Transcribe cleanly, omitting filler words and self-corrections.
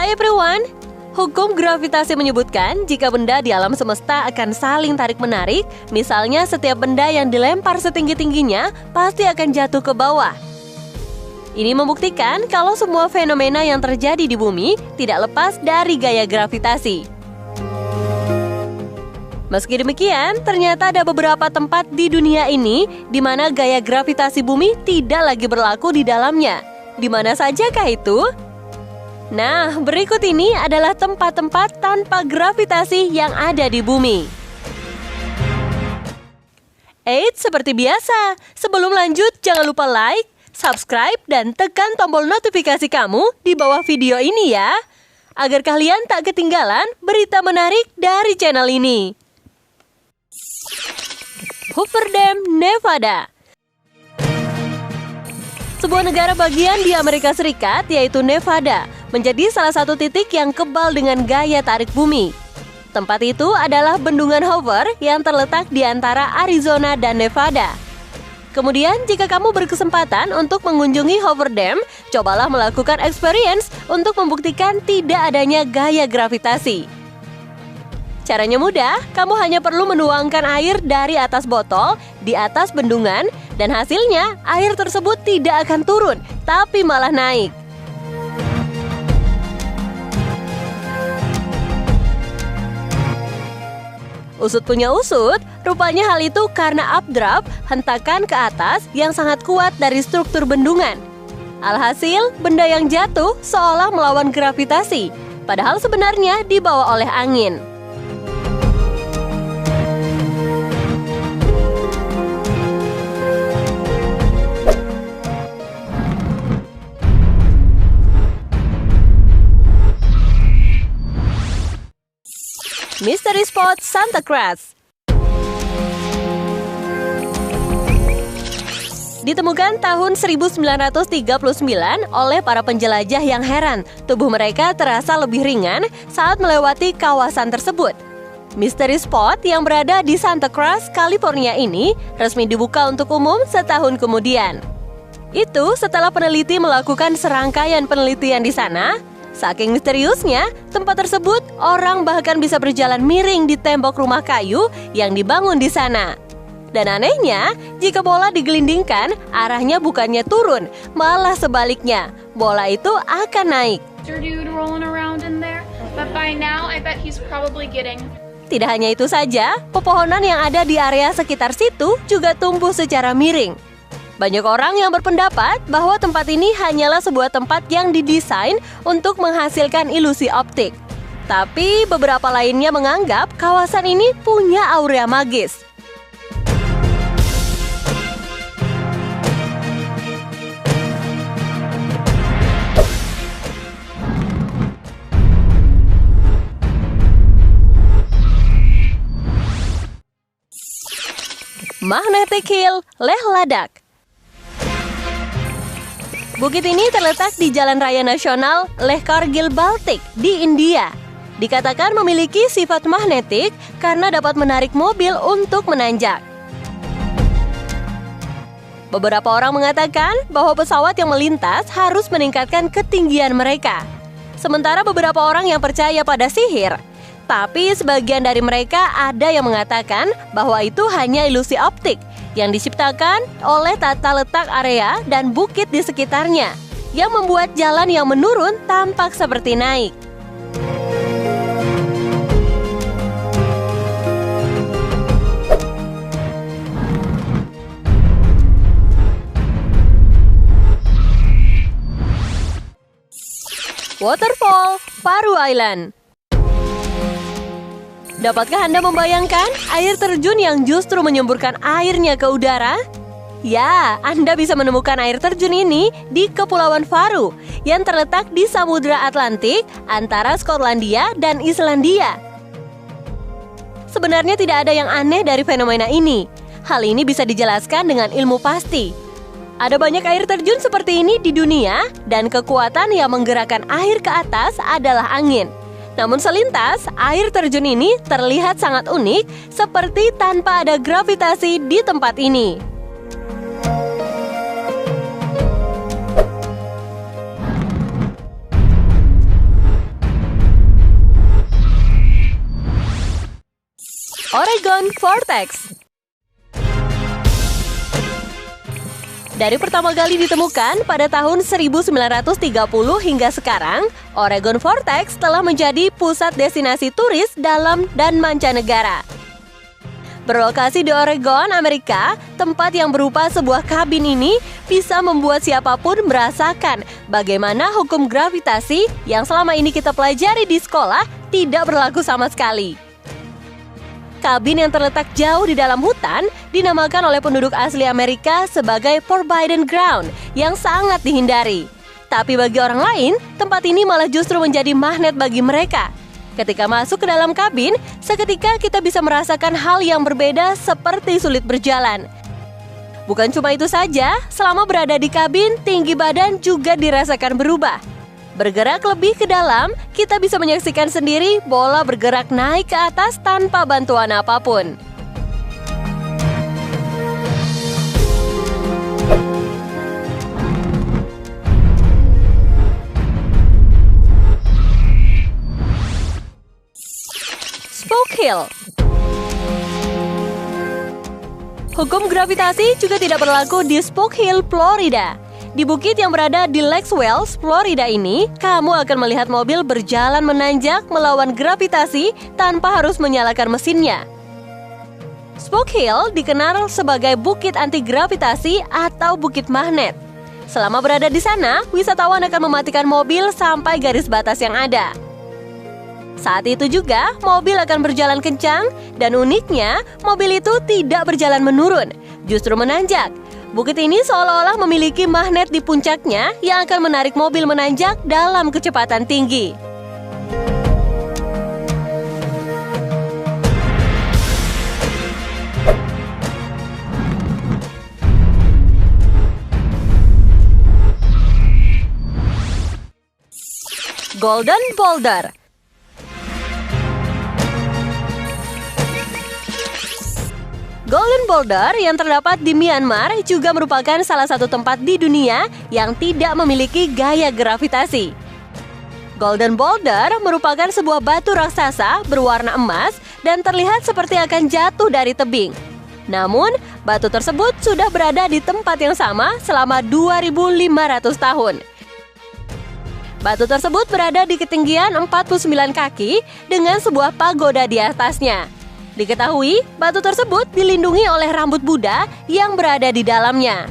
Hai everyone! Hukum gravitasi menyebutkan jika benda di alam semesta akan saling tarik-menarik, misalnya setiap benda yang dilempar setinggi-tingginya pasti akan jatuh ke bawah. Ini membuktikan kalau semua fenomena yang terjadi di bumi tidak lepas dari gaya gravitasi. Meski demikian, ternyata ada beberapa tempat di dunia ini di mana gaya gravitasi bumi tidak lagi berlaku di dalamnya. Di mana sajakah itu? Nah, berikut ini adalah tempat-tempat tanpa gravitasi yang ada di bumi. Eits, seperti biasa, sebelum lanjut jangan lupa like, subscribe, dan tekan tombol notifikasi kamu di bawah video ini ya, agar kalian tak ketinggalan berita menarik dari channel ini. Hoover Dam, Nevada. Sebuah negara bagian di Amerika Serikat, yaitu Nevada, menjadi salah satu titik yang kebal dengan gaya tarik bumi. Tempat itu adalah bendungan Hoover yang terletak di antara Arizona dan Nevada. Kemudian, jika kamu berkesempatan untuk mengunjungi Hoover Dam, cobalah melakukan experience untuk membuktikan tidak adanya gaya gravitasi. Caranya mudah, kamu hanya perlu menuangkan air dari atas botol di atas bendungan, dan hasilnya air tersebut tidak akan turun, tapi malah naik. Usut punya usut, rupanya hal itu karena updraft, hentakan ke atas yang sangat kuat dari struktur bendungan. Alhasil, benda yang jatuh seolah melawan gravitasi, padahal sebenarnya dibawa oleh angin. Mystery Spot Santa Cruz. Ditemukan tahun 1939 oleh para penjelajah yang heran, tubuh mereka terasa lebih ringan saat melewati kawasan tersebut. Mystery Spot yang berada di Santa Cruz, California ini resmi dibuka untuk umum setahun kemudian. Itu setelah peneliti melakukan serangkaian penelitian di sana. Saking misteriusnya, tempat tersebut orang bahkan bisa berjalan miring di tembok rumah kayu yang dibangun di sana. Dan anehnya, jika bola digelindingkan, arahnya bukannya turun, malah sebaliknya, bola itu akan naik. Tidak hanya itu saja, pepohonan yang ada di area sekitar situ juga tumbuh secara miring. Banyak orang yang berpendapat bahwa tempat ini hanyalah sebuah tempat yang didesain untuk menghasilkan ilusi optik. Tapi beberapa lainnya menganggap kawasan ini punya aura magis. Magnetic Hill, Leh Ladakh. Bukit ini terletak di Jalan Raya Nasional Leh Kargil Baltik di India. Dikatakan memiliki sifat magnetik karena dapat menarik mobil untuk menanjak. Beberapa orang mengatakan bahwa pesawat yang melintas harus meningkatkan ketinggian mereka. Sementara beberapa orang yang percaya pada sihir. Tapi sebagian dari mereka ada yang mengatakan bahwa itu hanya ilusi optik yang diciptakan oleh tata letak area dan bukit di sekitarnya, yang membuat jalan yang menurun tampak seperti naik. Waterfall, Faroe Island. Dapatkah Anda membayangkan air terjun yang justru menyemburkan airnya ke udara? Ya, Anda bisa menemukan air terjun ini di Kepulauan Faroe yang terletak di Samudra Atlantik antara Skotlandia dan Islandia. Sebenarnya tidak ada yang aneh dari fenomena ini. Hal ini bisa dijelaskan dengan ilmu pasti. Ada banyak air terjun seperti ini di dunia, dan kekuatan yang menggerakkan air ke atas adalah angin. Namun selintas, air terjun ini terlihat sangat unik, seperti tanpa ada gravitasi di tempat ini. Oregon Vortex. Dari pertama kali ditemukan pada tahun 1930 hingga sekarang, Oregon Vortex telah menjadi pusat destinasi turis dalam dan mancanegara. Berlokasi di Oregon, Amerika, tempat yang berupa sebuah kabin ini bisa membuat siapapun merasakan bagaimana hukum gravitasi yang selama ini kita pelajari di sekolah tidak berlaku sama sekali. Kabin yang terletak jauh di dalam hutan dinamakan oleh penduduk asli Amerika sebagai Forbidden Ground yang sangat dihindari. Tapi bagi orang lain, tempat ini malah justru menjadi magnet bagi mereka. Ketika masuk ke dalam kabin, seketika kita bisa merasakan hal yang berbeda seperti sulit berjalan. Bukan cuma itu saja, selama berada di kabin, tinggi badan juga dirasakan berubah. Bergerak lebih ke dalam, kita bisa menyaksikan sendiri bola bergerak naik ke atas tanpa bantuan apapun. Spoke Hill. Hukum gravitasi juga tidak berlaku di Spoke Hill, Florida. Di bukit yang berada di Lake Wales, Florida ini, kamu akan melihat mobil berjalan menanjak melawan gravitasi tanpa harus menyalakan mesinnya. Spoke Hill dikenal sebagai bukit anti gravitasi atau bukit magnet. Selama berada di sana, wisatawan akan mematikan mobil sampai garis batas yang ada. Saat itu juga, mobil akan berjalan kencang dan uniknya, mobil itu tidak berjalan menurun, justru menanjak. Bukit ini seolah-olah memiliki magnet di puncaknya yang akan menarik mobil menanjak dalam kecepatan tinggi. Golden Boulder. Golden Boulder yang terdapat di Myanmar juga merupakan salah satu tempat di dunia yang tidak memiliki gaya gravitasi. Golden Boulder merupakan sebuah batu raksasa berwarna emas dan terlihat seperti akan jatuh dari tebing. Namun, batu tersebut sudah berada di tempat yang sama selama 2.500 tahun. Batu tersebut berada di ketinggian 49 kaki dengan sebuah pagoda di atasnya. Diketahui, batu tersebut dilindungi oleh rambut Buddha yang berada di dalamnya.